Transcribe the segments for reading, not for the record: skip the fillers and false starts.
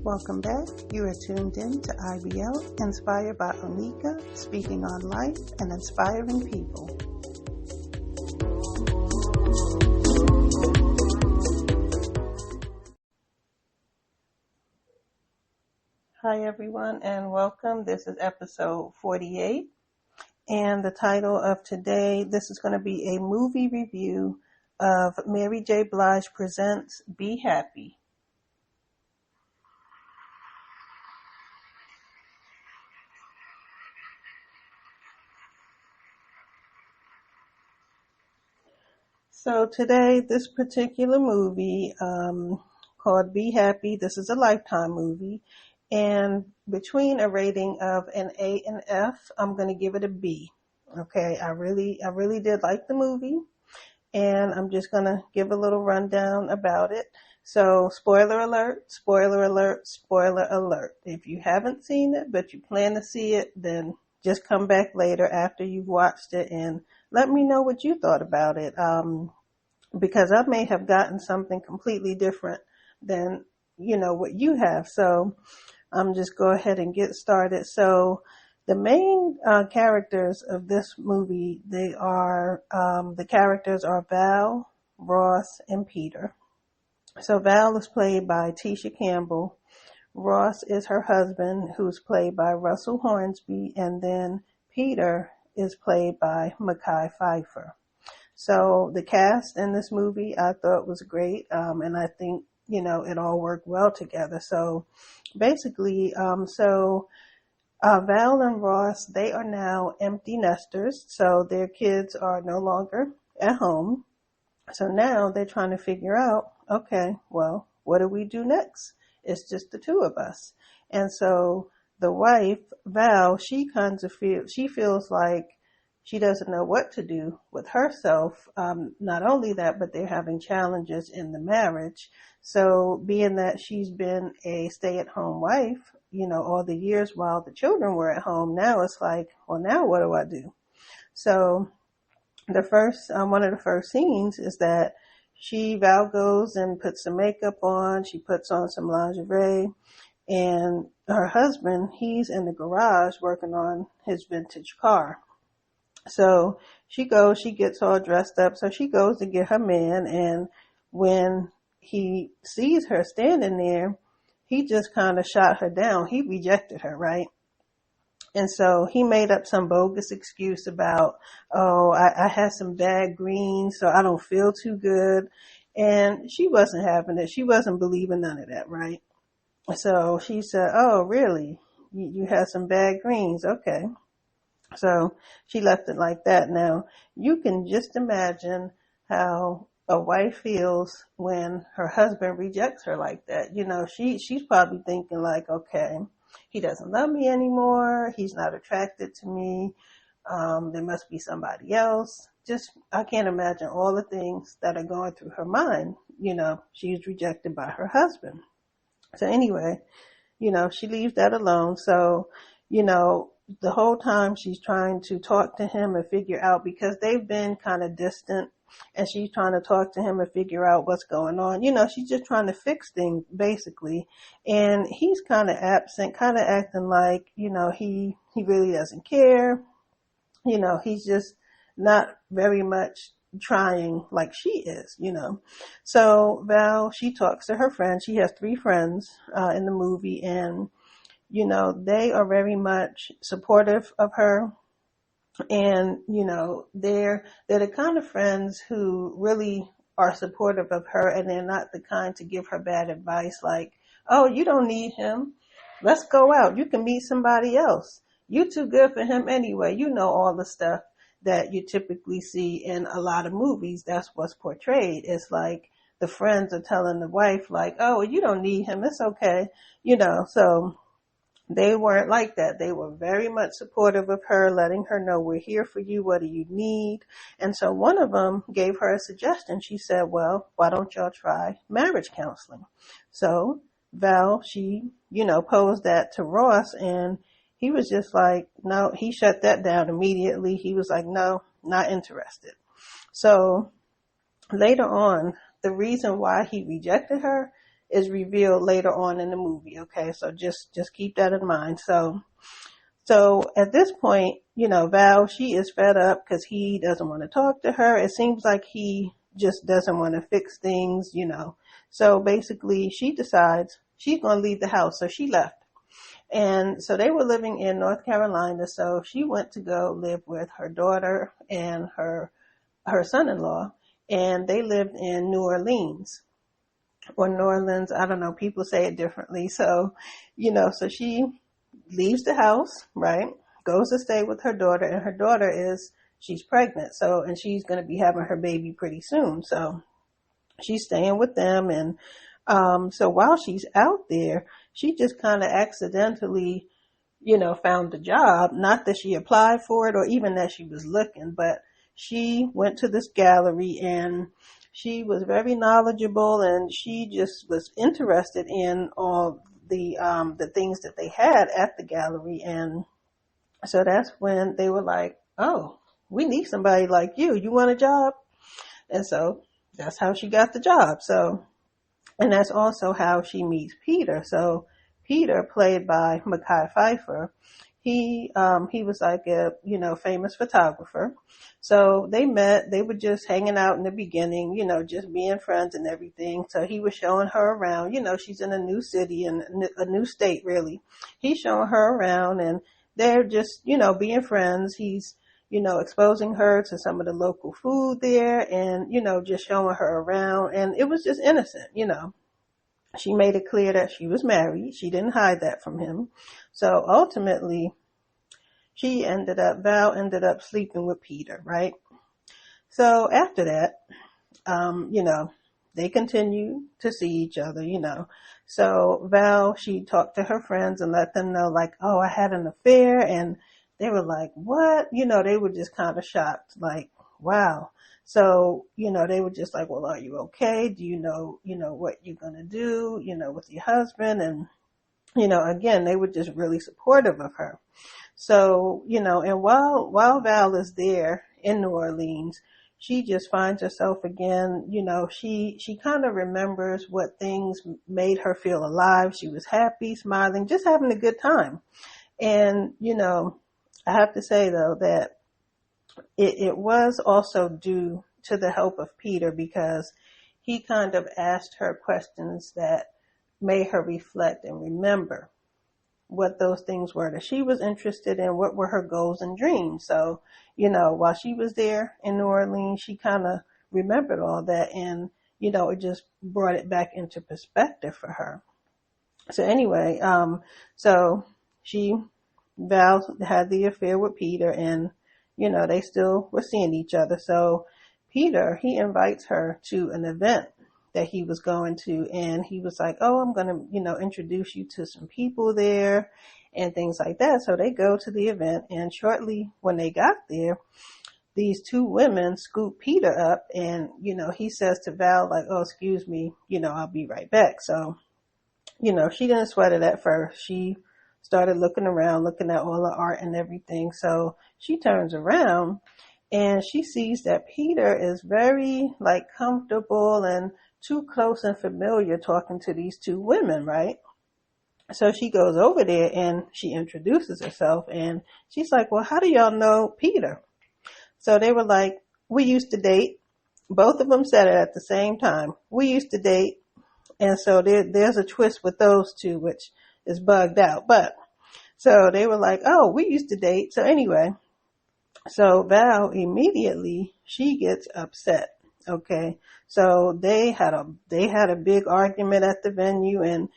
Welcome back. You are tuned in to IBL, inspired by Onika, speaking on life and inspiring people. Hi everyone and welcome. This is episode 48 and the title of today, this is going to be a movie review of Mary J. Blige presents Be Happy. So today, this particular movie called Be Happy, this is a Lifetime movie, and between a rating of an A and F, I'm going to give it a B. Okay, I really did like the movie, and I'm just going to give a little rundown about it. So, spoiler alert, spoiler alert, spoiler alert. If you haven't seen it, but you plan to see it, then just come back later after you've watched it and let me know what you thought about it. Because I may have gotten something completely different than, what you have. So I'm just go ahead and get started. So the main characters of this movie, the characters are Val, Ross, and Peter. So Val is played by Tisha Campbell. Ross is her husband, who's played by Russell Hornsby. And then Peter is played by Mekhi Phifer. So the cast in this movie I thought was great, and I think, it all worked well together. So basically, Val and Ross, they are now empty nesters, so their kids are no longer at home. So now they're trying to figure out, okay, well, what do we do next? It's just the two of us. And so the wife, Val, she feels like she doesn't know what to do with herself. Not only that, but they're having challenges in the marriage. So being that she's been a stay-at-home wife, all the years while the children were at home, now it's like, well, now what do I do? So one of the first scenes is that Val goes and puts some makeup on. She puts on some lingerie. And her husband, he's in the garage working on his vintage car. So she gets all dressed up. So she goes to get her man. And when he sees her standing there, he just kind of shot her down. He rejected her, right? And so he made up some bogus excuse about, I had some bad greens, so I don't feel too good. And she wasn't having it. She wasn't believing none of that, right? So she said, oh, really? You had some bad greens? Okay. So she left it like that. Now, you can just imagine how a wife feels when her husband rejects her like that. She's probably thinking like, okay, he doesn't love me anymore. He's not attracted to me. There must be somebody else. I can't imagine all the things that are going through her mind. She's rejected by her husband. So anyway, she leaves that alone. So, the whole time she's trying to talk to him and figure out, because they've been kind of distant, and she's trying to talk to him and figure out what's going on. She's just trying to fix things basically. And he's kind of absent, kind of acting like, he really doesn't care. He's just not very much trying like she is, So Val, she talks to her friends. She has 3 friends, in the movie, and they are very much supportive of her. And, they're the kind of friends who really are supportive of her, and they're not the kind to give her bad advice like, oh, you don't need him. Let's go out. You can meet somebody else. You're too good for him anyway. All the stuff that you typically see in a lot of movies. That's what's portrayed. It's like the friends are telling the wife like, oh, you don't need him. It's okay. So they weren't like that. They were very much supportive of her, letting her know, we're here for you. What do you need? And so one of them gave her a suggestion. She said, well, why don't y'all try marriage counseling? So Val, she, posed that to Ross, and he was just like, no, he shut that down immediately. He was like, no, not interested. So later on, the reason why he rejected her is revealed later on in the movie. Okay, so just keep that in mind. So at this point, Val, she is fed up because he doesn't want to talk to her. It seems like he just doesn't want to fix things. So basically she decides she's going to leave the house. So she left. And so they were living in North Carolina. So she went to go live with her daughter and her son-in-law. And they lived in New Orleans or New Orleans. I don't know. People say it differently. So she leaves the house, right? Goes to stay with her daughter, and her daughter she's pregnant. So, and she's going to be having her baby pretty soon. So she's staying with them. And, so while she's out there, she just kind of accidentally, found a job. Not that she applied for it or even that she was looking, but she went to this gallery and she was very knowledgeable and she just was interested in all the things that they had at the gallery. And so that's when they were like, oh, we need somebody like you. You want a job? And so that's how she got the job. So, and that's also how she meets Peter. So Peter, played by Mekhi Phifer, he was like a, famous photographer. So they met, they were just hanging out in the beginning, just being friends and everything. So he was showing her around, she's in a new city and a new state, really. He's showing her around and they're just, being friends. He's, exposing her to some of the local food there and, just showing her around. And it was just innocent. She made it clear that she was married. She didn't hide that from him. So ultimately, Val ended up sleeping with Peter, right? So after that, they continue to see each other. So Val, she talked to her friends and let them know like, oh, I had an affair. And they were like, what? They were just kind of shocked, like, wow. So, they were just like, well, are you okay? Do you know, what you're going to do, with your husband? And, again, they were just really supportive of her. So, and while Val is there in New Orleans, she just finds herself again, she kind of remembers what things made her feel alive. She was happy, smiling, just having a good time. And, I have to say though that it was also due to the help of Peter because he kind of asked her questions that made her reflect and remember what those things were that she was interested in, what were her goals and dreams. So, while she was there in New Orleans, she kind of remembered all that and, it just brought it back into perspective for her. So anyway, so Val had the affair with Peter and, they still were seeing each other. So Peter, he invites her to an event that he was going to, and he was like, oh, I'm going to, introduce you to some people there and things like that. So they go to the event, and shortly when they got there, these two women scoop Peter up, and, he says to Val, like, oh, excuse me, I'll be right back. So, she didn't sweat it at first. She started looking around, looking at all the art and everything. So she turns around and she sees that Peter is very like comfortable and too close and familiar talking to these two women, right? So she goes over there and she introduces herself and she's like, well, how do y'all know Peter? So they were like, we used to date. Both of them said it at the same time. We used to date. And so there's a twist with those two, which is bugged out. But so they were like, oh, we used to date. So anyway, so Val immediately, she gets upset. Okay. So they had a big argument at the venue and,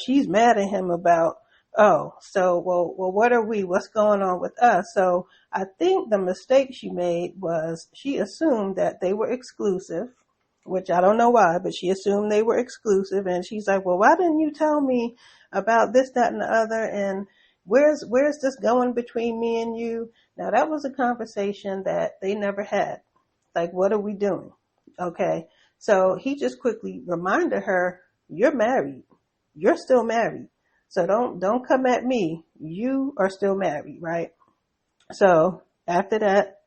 she's mad at him about, oh, so, well, what are we? What's going on with us? So I think the mistake she made was she assumed that they were exclusive, which I don't know why, but she assumed they were exclusive. And she's like, well, why didn't you tell me about this, that, and the other? And where's this going between me and you? Now that was a conversation that they never had. Like, what are we doing? Okay. So he just quickly reminded her, you're married. You're still married. So don't come at me. You are still married, right? So after that,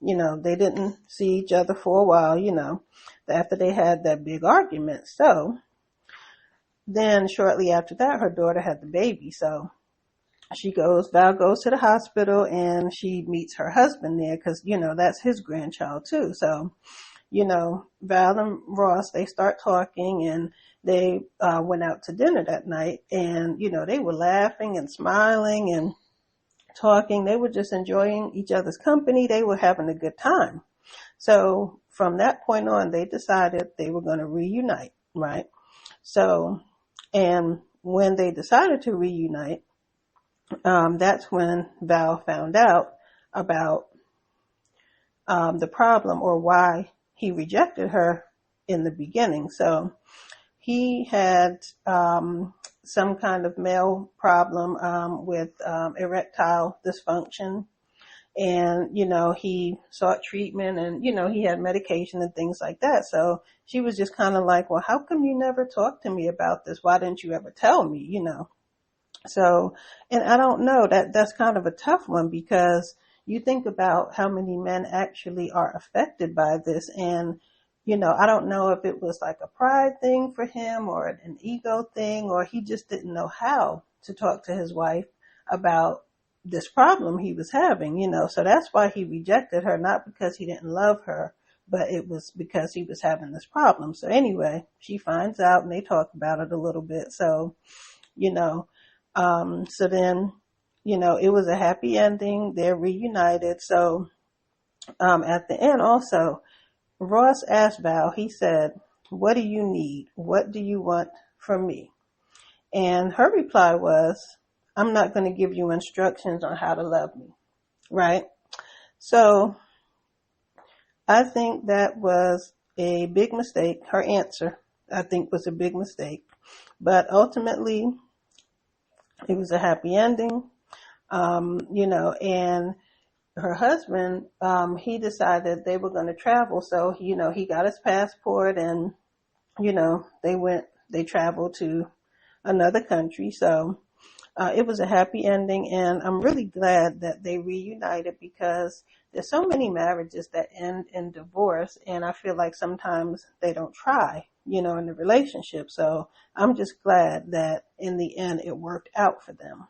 they didn't see each other for a while, after they had that big argument. So then shortly after that, her daughter had the baby. So Val goes to the hospital and she meets her husband there because, that's his grandchild too. So, Val and Ross, they start talking and they went out to dinner that night and, they were laughing and smiling and talking. They were just enjoying each other's company. They were having a good time. So from that point on, they decided they were going to reunite, right? So, and when they decided to reunite, that's when Val found out about the problem or why he rejected her in the beginning. So he had some kind of male problem with erectile dysfunction. And, he sought treatment and, he had medication and things like that. So she was just kind of like, well, how come you never talked to me about this? Why didn't you ever tell me, So, and I don't know, that's kind of a tough one because you think about how many men actually are affected by this. And, I don't know if it was like a pride thing for him or an ego thing, or he just didn't know how to talk to his wife about this problem he was having, so that's why he rejected her, not because he didn't love her, but it was because he was having this problem. So anyway, she finds out and they talk about it a little bit. So, so then, it was a happy ending. They're reunited. So, at the end also, Ross asked Val, he said, what do you need? What do you want from me? And her reply was, I'm not going to give you instructions on how to love me, right? So I think that was a big mistake. Her answer, I think, was a big mistake. But ultimately, it was a happy ending, and her husband, he decided they were going to travel. So, he got his passport and, they traveled to another country. So, it was a happy ending, and I'm really glad that they reunited because there's so many marriages that end in divorce, and I feel like sometimes they don't try, in the relationship. So I'm just glad that in the end it worked out for them.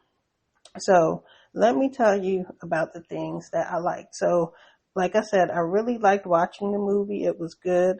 So let me tell you about the things that I liked. So like I said, I really liked watching the movie. It was good.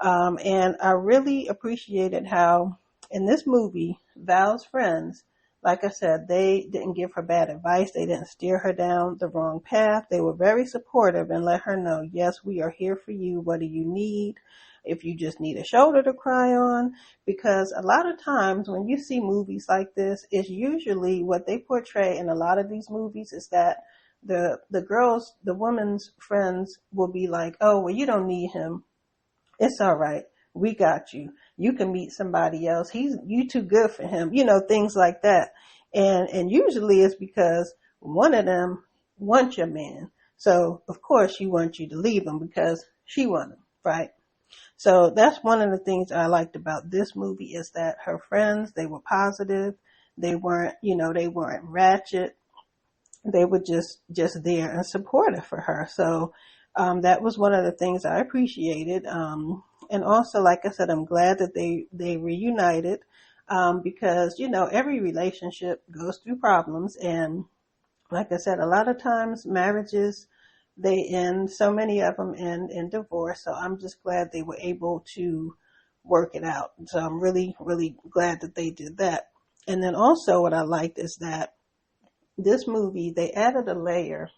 And I really appreciated how in this movie, Val's friends, like I said, they didn't give her bad advice. They didn't steer her down the wrong path. They were very supportive and let her know, yes, we are here for you. What do you need? If you just need a shoulder to cry on, because a lot of times when you see movies like this, it's usually what they portray in a lot of these movies is that the woman's friends will be like, oh, well, you don't need him. It's all right. We got you. You can meet somebody else. You too good for him. Things like that. And usually it's because one of them wants your man. So of course she wants you to leave him because she wants him, right? So that's one of the things I liked about this movie is that her friends, they were positive. They weren't, they weren't ratchet. They were just there and supportive for her. So, that was one of the things I appreciated. And also, like I said, I'm glad that they reunited, because, every relationship goes through problems. And like I said, a lot of times marriages, they end, so many of them end in divorce. So I'm just glad they were able to work it out. So I'm really, really glad that they did that. And then also what I liked is that this movie, they added a layer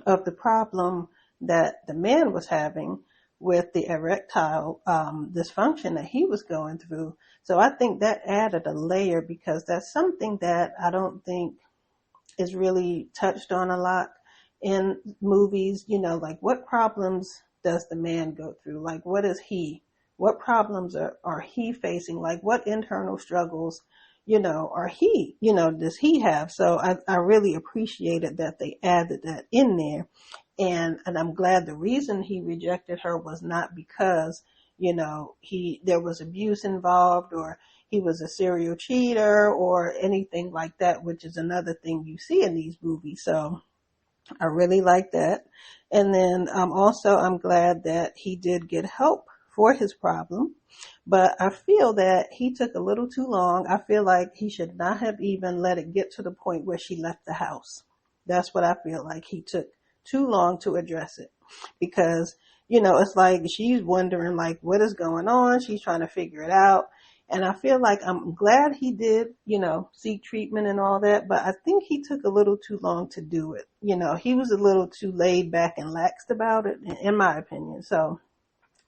of the problem that the man was having with the erectile dysfunction that he was going through. So I think that added a layer because that's something that I don't think is really touched on a lot in movies. Like what problems does the man go through? Like what problems are he facing? Like what internal struggles does he have? So I really appreciated that they added that in there. And I'm glad the reason he rejected her was not because, there was abuse involved or he was a serial cheater or anything like that, which is another thing you see in these movies. So I really like that. And then, also I'm glad that he did get help for his problem. But I feel that he took a little too long. I feel like he should not have even let it get to the point where she left the house. That's what I feel like. He took too long to address it because, it's like she's wondering like what is going on. She's trying to figure it out. And I feel like I'm glad he did, seek treatment and all that, but I think he took a little too long to do it. He was a little too laid back and laxed about it, in my opinion. So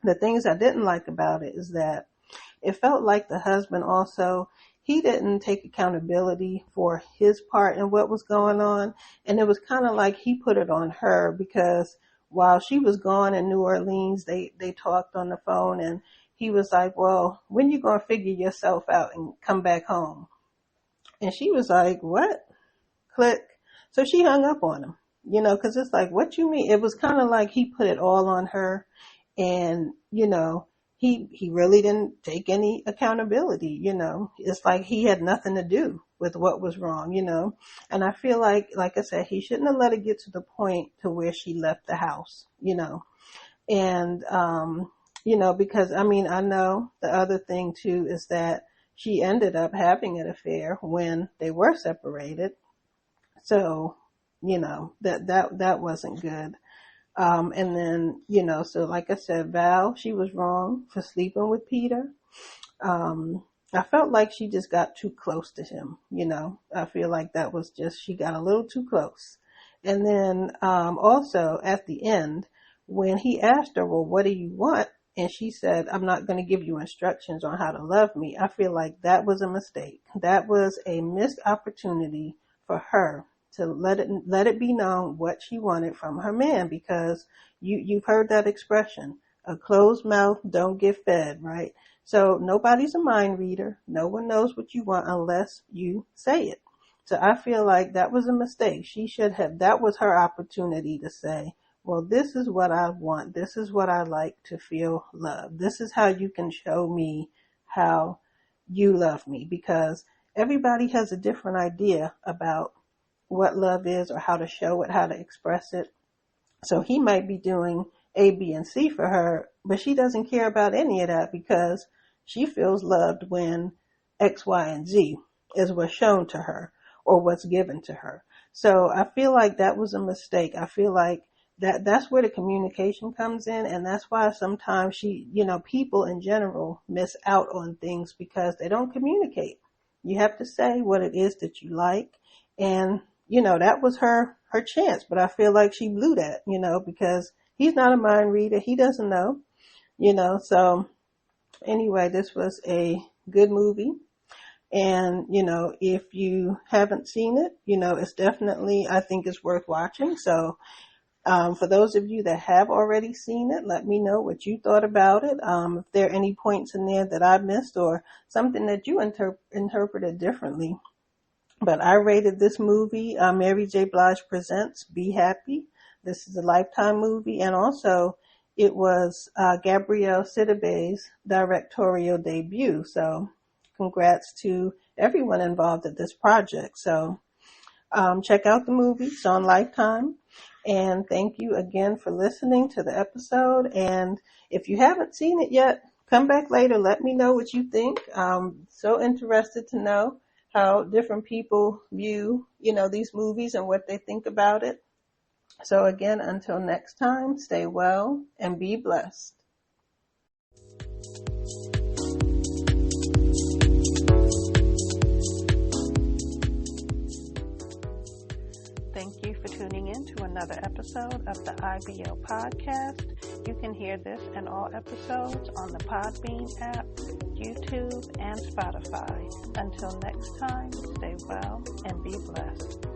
the things I didn't like about it is that it felt like the husband also, he didn't take accountability for his part in what was going on. And it was kind of like he put it on her because while she was gone in New Orleans, they talked on the phone and he was like, well, when you going to figure yourself out and come back home? And she was like, what? Click. So she hung up on him, cause it's like, what you mean? It was kind of like he put it all on her and, he really didn't take any accountability, it's like he had nothing to do with what was wrong, and I feel like I said, he shouldn't have let it get to the point to where she left the house, and, because I know the other thing too is that she ended up having an affair when they were separated. So, that wasn't good. And then, so like I said, Val, she was wrong for sleeping with Peter. I felt like she just got too close to him, I feel like that was just, she got a little too close. And then, also at the end, when he asked her, well, what do you want? And she said, I'm not going to give you instructions on how to love me. I feel like that was a mistake. That was a missed opportunity for her to let it be known what she wanted from her man, because you've heard that expression, a closed mouth don't get fed, right? So nobody's a mind reader. No one knows what you want unless you say it. So I feel like that was a mistake. She should have, that was her opportunity to say, well, this is what I want. This is what I like to feel loved. This is how you can show me how you love me, because everybody has a different idea about what love is or how to show it, how to express it. So he might be doing A, B, and C for her, but she doesn't care about any of that because she feels loved when X, Y, and Z is what's shown to her or what's given to her. So I feel like that was a mistake. I feel like that's where the communication comes in, and that's why sometimes people in general miss out on things because they don't communicate. You have to say what it is that you like, and that was her chance, but I feel like she blew that, because he's not a mind reader. He doesn't know, so anyway, this was a good movie. And, if you haven't seen it, it's definitely, I think it's worth watching. So, for those of you that have already seen it, let me know what you thought about it. If there are any points in there that I missed or something that you interpreted differently. But I rated this movie, Mary J. Blige Presents Be Happy. This is a Lifetime movie. And also it was Gabrielle Sidibe's directorial debut. So congrats to everyone involved at this project. So check out the movie. It's on Lifetime. And thank you again for listening to the episode. And if you haven't seen it yet, come back later. Let me know what you think. I'm so interested to know how different people view, these movies and what they think about it. So again, until next time, stay well and be blessed. Thank you for tuning in to another episode of the IBO podcast. You can hear this and all episodes on the Podbean app, YouTube, and Spotify. Until next time, stay well and be blessed.